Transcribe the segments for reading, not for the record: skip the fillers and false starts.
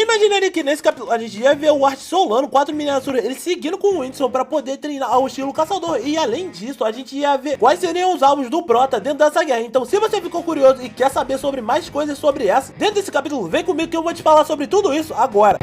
Quem imaginaria que nesse capítulo a gente ia ver o Art solando 4 miniaturas, ele seguindo com o Whindersson pra poder treinar ao estilo caçador. E além disso, a gente ia ver quais seriam os alvos do Prota dentro dessa guerra. Então se você ficou curioso e quer saber sobre mais coisas sobre essa, dentro desse capítulo, vem comigo que eu vou te falar sobre tudo isso agora.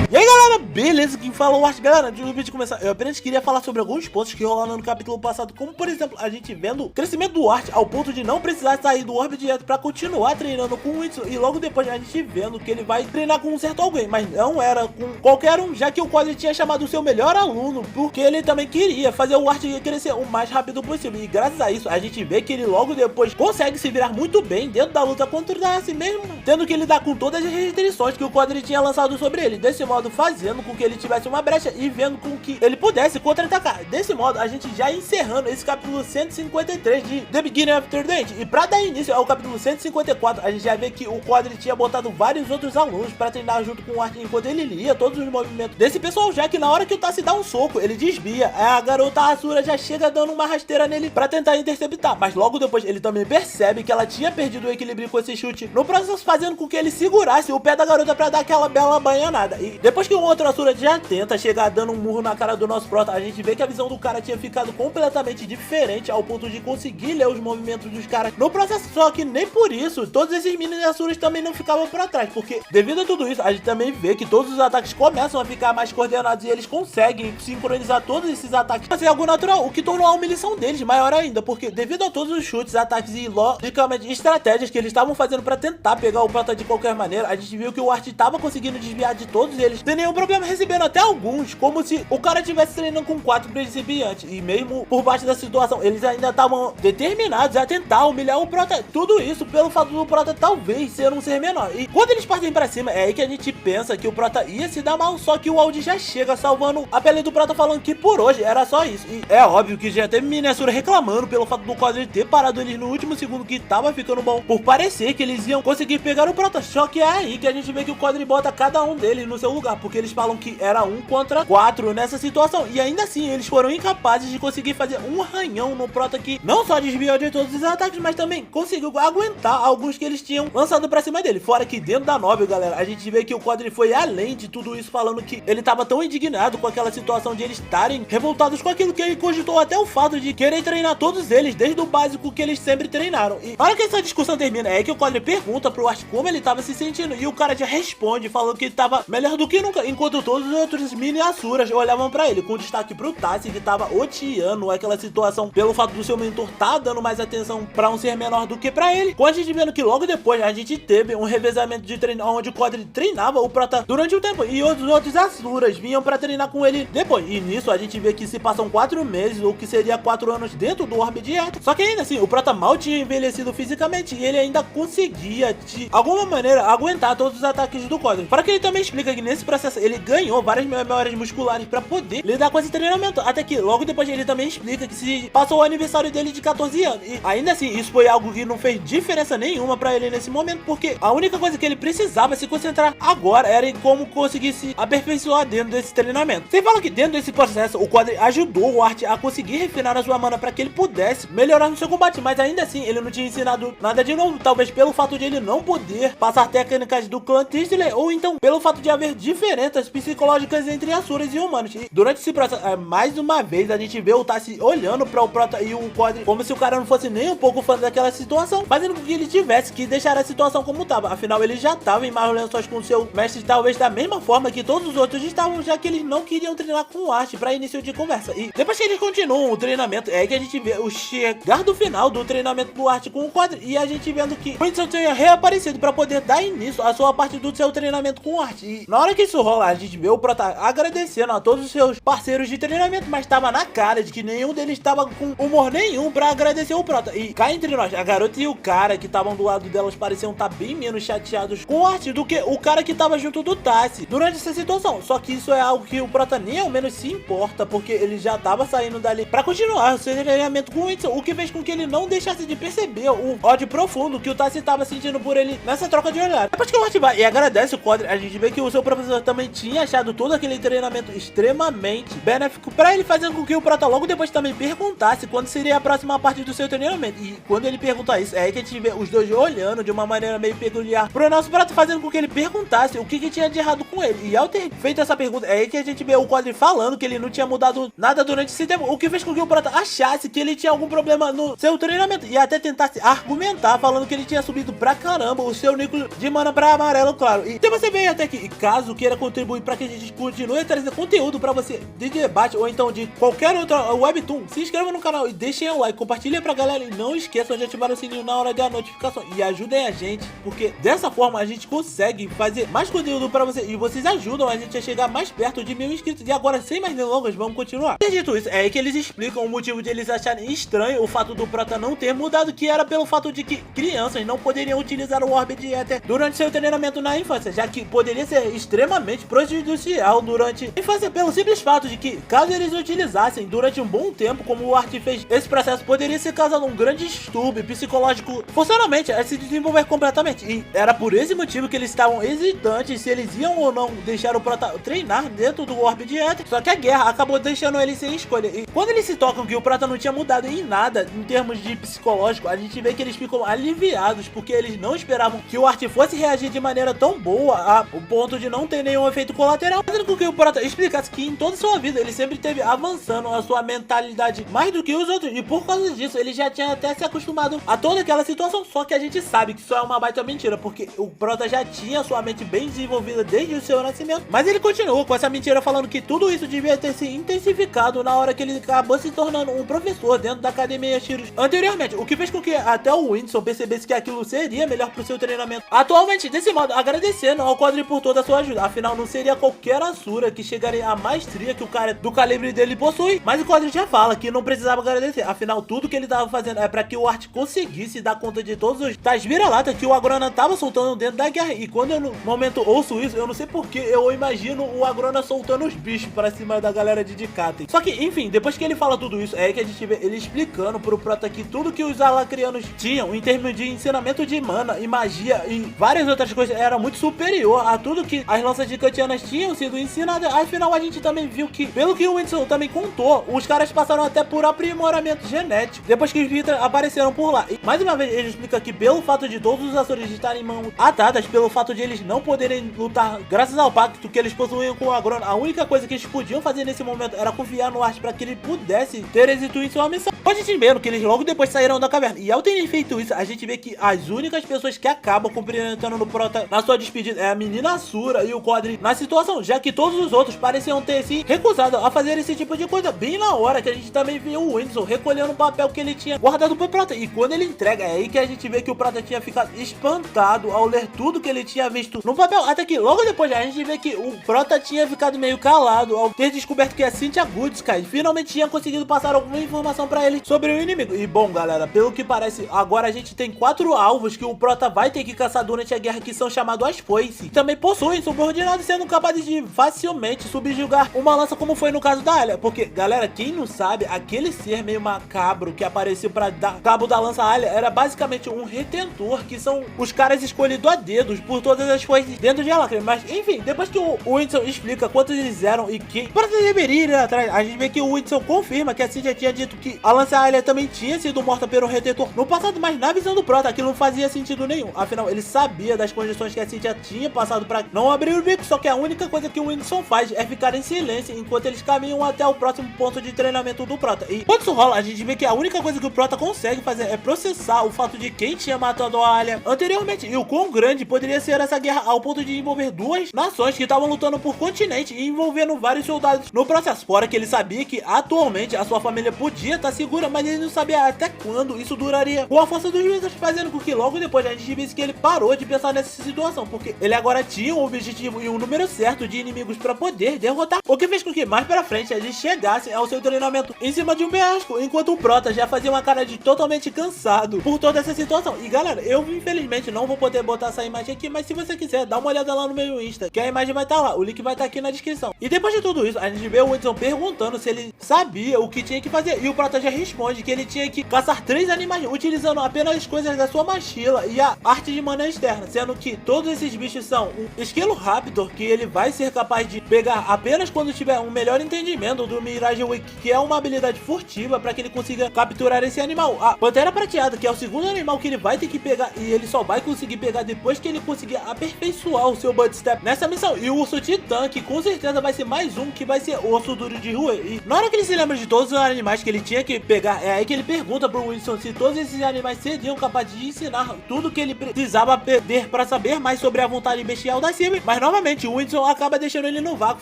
E aí galera, beleza? Quem fala o Art. Galera, antes do vídeo começar, eu apenas queria falar sobre alguns pontos que rolaram no capítulo passado, como por exemplo, a gente vendo o crescimento do Art ao ponto de não precisar sair do Orb direto pra continuar treinando com o Whindersson, e logo depois a gente vendo que ele vai treinar com um certo alguém, mas não era com qualquer um, já que o Quadri tinha chamado o seu melhor aluno, porque ele também queria fazer o Art crescer o mais rápido possível, e graças a isso a gente vê que ele logo depois consegue se virar muito bem dentro da luta contra o Darcy, mesmo tendo que lidar com todas as restrições que o Quadri tinha lançado sobre ele, desse modo fazendo com que ele tivesse uma brecha e vendo com que ele pudesse contra-atacar. Desse modo, a gente já encerrando esse capítulo 153 de The Beginning After the End. E pra dar início ao capítulo 154, a gente já vê que o Quadri tinha botado vários outros alunos pra treinar junto com o Art enquanto ele lia todos os movimentos desse pessoal, já que na hora que o Tassi dá um soco, ele desvia, a garota Asura já chega dando uma rasteira nele pra tentar interceptar, mas logo depois ele também percebe que ela tinha perdido o equilíbrio com esse chute, no processo fazendo com que ele segurasse o pé da garota pra dar aquela bela banhanada. E depois que o outro Asura já tenta chegar dando um murro na cara do nosso Prota, a gente vê que a visão do cara tinha ficado completamente diferente ao ponto de conseguir ler os movimentos dos caras no processo, só que nem por isso todos esses mini Asuras também não ficavam pra trás, porque devido a tudo isso a gente também vê que todos os ataques começam a ficar mais coordenados e eles conseguem sincronizar todos esses ataques pra ser algo natural, o que tornou a humilhação deles maior ainda, porque devido a todos os chutes, ataques e logicamente estratégias que eles estavam fazendo pra tentar pegar o Prota de qualquer maneira, a gente viu que o Art tava conseguindo desviar de todos eles sem nenhum problema, recebendo até alguns, como se o cara estivesse treinando com 4 principiantes, e mesmo por baixo da situação, eles ainda estavam determinados a tentar humilhar o Prota, tudo isso pelo fato do Prota talvez ser um ser menor, e quando eles partem pra cima, é aí que a gente pensa que o Prota ia se dar mal, só que o Aldi já chega salvando a pele do Prota, falando que por hoje era só isso, e é óbvio que já teve Miniatura reclamando pelo fato do Quadri ter parado eles no último segundo, que tava ficando bom, por parecer que eles iam conseguir pegar o Prota, só que é aí que a gente vê que o Quadri bota cada um deles no seu lugar, porque eles falam que era 1 contra 4 nessa situação, e ainda assim eles foram incapazes de conseguir fazer um arranhão no Prota, que não só desviou de todos os ataques, mas também conseguiu aguentar alguns que eles tinham lançado pra cima dele. Fora que dentro da Nobel, galera, a gente vê que o Quadri foi além de tudo isso, falando que ele tava tão indignado com aquela situação de eles estarem revoltados com aquilo, que ele cogitou até o fato de querer treinar todos eles, desde o básico que eles sempre treinaram. E na hora que essa discussão termina, é que o Quadri pergunta pro Art como ele tava se sentindo, e o cara já responde falando que ele tava melhor do que nunca, enquanto todos os outros mini Asuras olhavam pra ele, com destaque pro Tassi, que tava odiando aquela situação pelo fato do seu mentor tá dando mais atenção pra um ser menor do que pra ele, com a gente vendo que logo depois a gente teve um revezamento de treino onde o Quadri treinava o Prota durante o tempo e os outros Asuras vinham pra treinar com ele depois, e nisso a gente vê que se passam 4 meses, ou que seria 4 anos dentro do Orb direto, só que ainda assim o Prota mal tinha envelhecido fisicamente e ele ainda conseguia de alguma maneira aguentar todos os ataques do Quadri. Para que ele também explica que nesse processo ele ganhou várias memórias musculares pra poder lidar com esse treinamento, até que logo depois ele também explica que se passou o aniversário dele de 14 anos, e ainda assim isso foi algo que não fez diferença nenhuma pra ele nesse momento, porque a única coisa que ele precisava se concentrar agora era em como conseguir se aperfeiçoar dentro desse treinamento. Você fala que dentro desse processo o Quadri ajudou o Art a conseguir refinar a sua mana para que ele pudesse melhorar no seu combate, mas ainda assim ele não tinha ensinado nada de novo, talvez pelo fato de ele não poder passar técnicas do clã Thistle, ou então pelo fato de haver diferenças psicológicas entre Asuras e humanos. E durante esse processo, mais uma vez a gente vê o Tassi olhando para o Prota e o Quadri como se o cara não fosse nem um pouco fã daquela situação, fazendo com que ele tivesse que deixar a situação como estava, afinal ele já estava em mais lençóis com seu mestre, talvez da mesma forma que todos os outros estavam, já que eles não queriam treinar com o Art para início de conversa. E depois que eles continuam o treinamento, é que a gente vê o chegar do final do treinamento do Art com o Quadri, e a gente vendo que o Whindersson tinha reaparecido para poder dar início à sua parte do seu treinamento com o Art, e na hora que isso rola, a gente vê o Prota agradecendo a todos os seus parceiros de treinamento, mas tava na cara de que nenhum deles tava com humor nenhum pra agradecer o Prota. E cá entre nós, a garota e o cara que estavam do lado delas pareciam estar bem menos chateados com o Art do que o cara que tava junto do Tassi durante essa situação. Só que isso é algo que o Prota nem ao menos se importa, porque ele já tava saindo dali pra continuar o seu treinamento com o Whindersson, o que fez com que ele não deixasse de perceber o ódio profundo que o Tassi tava sentindo por ele nessa troca de olhar. Depois que o Art vai e agradece o Quadri, a gente vê que o seu professor também tinha tinha achado todo aquele treinamento extremamente benéfico pra ele, fazendo com que o Prota logo depois também perguntasse quando seria a próxima parte do seu treinamento. E quando ele pergunta isso, é aí que a gente vê os dois olhando de uma maneira meio peculiar pro nosso Prota, fazendo com que ele perguntasse o que tinha de errado com ele. E ao ter feito essa pergunta, é aí que a gente vê o Quadri falando que ele não tinha mudado nada durante esse tempo, o que fez com que o Prota achasse que ele tinha algum problema no seu treinamento e até tentasse argumentar, falando que ele tinha subido pra caramba o seu nível de mana pra amarelo, claro. E você vê até que, caso queira contribuir pra que a gente continue trazendo conteúdo pra você de debate ou então de qualquer outra webtoon, se inscreva no canal e deixem o like, compartilhem pra galera e não esqueçam de ativar o sininho na hora da notificação e ajudem a gente, porque dessa forma a gente consegue fazer mais conteúdo pra você e vocês ajudam a gente a chegar mais perto de 1000 inscritos. E agora, sem mais delongas, vamos continuar. E dito isso, é aí que eles explicam o motivo de eles acharem estranho o fato do Prota não ter mudado, que era pelo fato de que crianças não poderiam utilizar o Orbe de Éter durante seu treinamento na infância, já que poderia ser extremamente prejudicial durante a infância, pelo simples fato de que, caso eles utilizassem durante um bom tempo, como o Art fez, esse processo poderia ser causando um grande distúrbio psicológico, funcionalmente a se desenvolver completamente. E era por esse motivo que eles estavam hesitantes se eles iam ou não deixar o Prota treinar dentro do Orbe de Éter. Só que a guerra acabou deixando eles sem escolha. E quando eles se tocam que o Prota não tinha mudado em nada em termos de psicológico, a gente vê que eles ficam aliviados, porque eles não esperavam que o Art fosse reagir de maneira tão boa a o ponto de não ter nenhum efeito colateral, fazendo com que o Prota explicasse que em toda sua vida ele sempre esteve avançando a sua mentalidade mais do que os outros, e por causa disso ele já tinha até se acostumado a toda aquela situação. Só que a gente sabe que isso é uma baita mentira, porque o Prota já tinha sua mente bem desenvolvida desde o seu nascimento, mas ele continuou com essa mentira, falando que tudo isso devia ter se intensificado na hora que ele acabou se tornando um professor dentro da Academia Shiros anteriormente, o que fez com que até o Whindersson percebesse que aquilo seria melhor pro seu treinamento atualmente. Desse modo, agradecendo ao Quadri por toda a sua ajuda, afinal não seria qualquer Asura que chegaria à maestria que o cara do calibre dele possui. Mas o Quadri já fala que não precisava agradecer, afinal tudo que ele tava fazendo é pra que o Art conseguisse dar conta de todos os tais vira-lata que o Agrona tava soltando dentro da guerra. E quando eu no momento ouço isso, eu não sei porque eu imagino o Agrona soltando os bichos pra cima da galera de Dikaten. Só que, enfim, depois que ele fala tudo isso, é aí que a gente vê ele explicando pro Prota que tudo que os alacrianos tinham em termos de ensinamento de mana e magia e várias outras coisas era muito superior a tudo que as lanças dicantianas tinham sido ensinadas. Afinal, a gente também viu que, pelo que o Whindersson também contou, os caras passaram até por aprimoramento genético depois que os Vitra apareceram por lá. E mais uma vez ele explica que pelo fato de todos os Asuras estarem em mãos atadas, pelo fato de eles não poderem lutar graças ao pacto que eles possuíam com o Agrona, a única coisa que eles podiam fazer nesse momento era confiar no Art para que ele pudesse ter êxito em sua missão. A gente vê que eles logo depois saíram da caverna, e ao terem feito isso, a gente vê que as únicas pessoas que acabam cumprimentando no Prota na sua despedida é a menina Asura e o Quadri na situação, já que todos os outros pareciam ter se recusado a fazer esse tipo de coisa, bem na hora que a gente também viu o Whindersson recolhendo o papel que ele tinha guardado pro Prota. E quando ele entrega, é aí que a gente vê que o Prota tinha ficado espantado ao ler tudo que ele tinha visto no papel, até que logo depois a gente vê que o Prota tinha ficado meio calado ao ter descoberto que a Cynthia Goodsky finalmente tinha conseguido passar alguma informação pra ele sobre o inimigo. E bom, galera, pelo que parece, agora a gente tem 4 alvos que o Prota vai ter que caçar durante a guerra, que são chamados as foices, que também possuem subordinados, sendo capazes de facilmente subjugar uma lança, como foi no caso da Alia. Porque, galera, quem não sabe, aquele ser meio macabro que apareceu pra dar cabo da lança Alia era basicamente um retentor, que são os caras escolhidos a dedos por todas as foices dentro de Alacre. Mas, enfim, depois que o Whindersson explica quantos eles eram e que Prota deveria ir atrás, a gente vê que o Whindersson confirma que a Cynthia tinha dito que a lança Alia também tinha sido morta pelo retentor no passado, mas na visão do Prota aquilo não fazia sentido nenhum. Afinal, ele sabia das condições que a Cynthia tinha passado pra não abrir o bico, só que a única coisa que o Whindersson faz é ficar em silêncio enquanto eles caminham até o próximo ponto de treinamento do Prota. E quando isso rola, a gente vê que a única coisa que o Prota consegue fazer é processar o fato de quem tinha matado a Alia anteriormente e o quão grande poderia ser essa guerra, ao ponto de envolver duas nações que estavam lutando por continente e envolvendo vários soldados no processo. Fora que ele sabia que atualmente a sua família podia estar segura, mas ele não sabia até quando isso duraria, com a força dos Wizards, fazendo com que logo depois a gente visse que ele parou de pensar nessa situação, porque ele agora tinha um objetivo e um número certo de inimigos para poder derrotar, o que fez com que mais pra frente eles chegassem ao seu treinamento em cima de um penhasco, enquanto o Prota já fazia uma cara de totalmente cansado por toda essa situação. E galera, eu infelizmente não vou poder botar essa imagem aqui, mas se você quiser, dá uma olhada lá no meu Insta, que a imagem vai estar lá, o link vai estar aqui na descrição. E depois de tudo isso, a gente vê o Whindersson perguntando se ele sabia o que tinha que fazer, e o Prota já responde que ele tinha que caçar 3 animais utilizando apenas as coisas da sua mochila e a arte de mana externa, sendo que todos esses bichos são um Esquilo Raptor, que ele vai ser capaz de pegar apenas quando tiver um melhor entendimento do Mirage Wake, que é uma habilidade furtiva para que ele consiga capturar esse animal. A Pantera Prateada, que é o segundo animal que ele vai ter que pegar, e ele só vai conseguir pegar depois que ele conseguir aperfeiçoar o seu Buddy Step nessa missão. E o Urso Titã, que com certeza vai ser mais um, que vai ser Osso Duro de Rua. E na hora que ele se lembra de todos os animais que ele tinha que pegar, é aí que ele pergunta pro Winston se todos esses animais seriam capazes de ensinar tudo que ele precisava aprender para saber mais sobre a vontade bestial da Sylvie. Mas novamente o Winston acaba deixando ele no vácuo,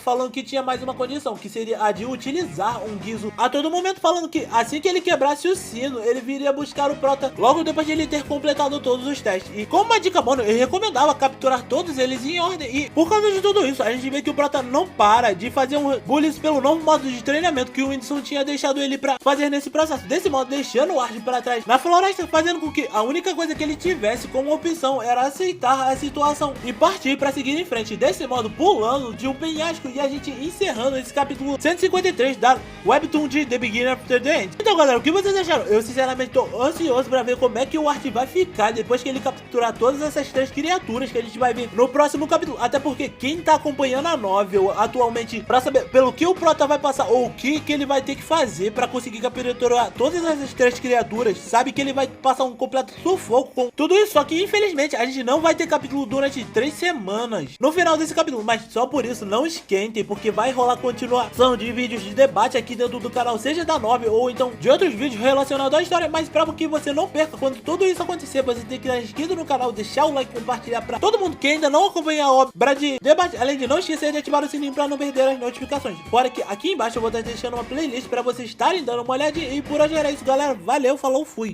falando que tinha mais uma condição, que seria a de utilizar um guizo a todo momento, falando que assim que ele quebrasse o sino, ele viria buscar o Prota logo depois de ele ter completado todos os testes. E como uma dica bônus, ele recomendava capturar todos eles em ordem. E por causa de tudo isso, a gente vê que o Prota não para de fazer bullies pelo novo modo de treinamento que o Winston tinha deixado ele pra fazer nesse processo. Desse modo, deixando o Ard para trás na floresta, fazendo com que a única coisa que ele tivesse como opção era aceitar a situação e partir para seguir em frente. Desse modo, pulando de um penhasco e a gente encerrando esse capítulo 153 da Webtoon de The Beginner After the End. Então galera, o que vocês acharam? Eu sinceramente tô ansioso para ver como é que o Ard vai ficar depois que ele capturar todas essas três criaturas que a gente vai ver no próximo capítulo. Até porque quem tá acompanhando a novel atualmente para saber pelo que o Prota vai passar ou o que ele vai ter que fazer para conseguir capturar todas essas três criaturas, sabe que ele vai passar um completo sufoco com tudo isso. Só que infelizmente a gente não vai ter capítulo durante 3 semanas no final desse capítulo, mas só por isso não esquentem, porque vai rolar continuação de vídeos de debate aqui dentro do canal, seja da novel ou então de outros vídeos relacionados à história. Mas para que você não perca quando tudo isso acontecer, você tem que estar inscrito no canal, deixar o like, compartilhar para todo mundo que ainda não acompanha a obra de debate, além de não esquecer de ativar o sininho para não perder as notificações. Fora que aqui embaixo eu vou estar deixando uma playlist para vocês estarem dando uma olhadinha. E por hoje era isso, galera. Valeu, falou, fui!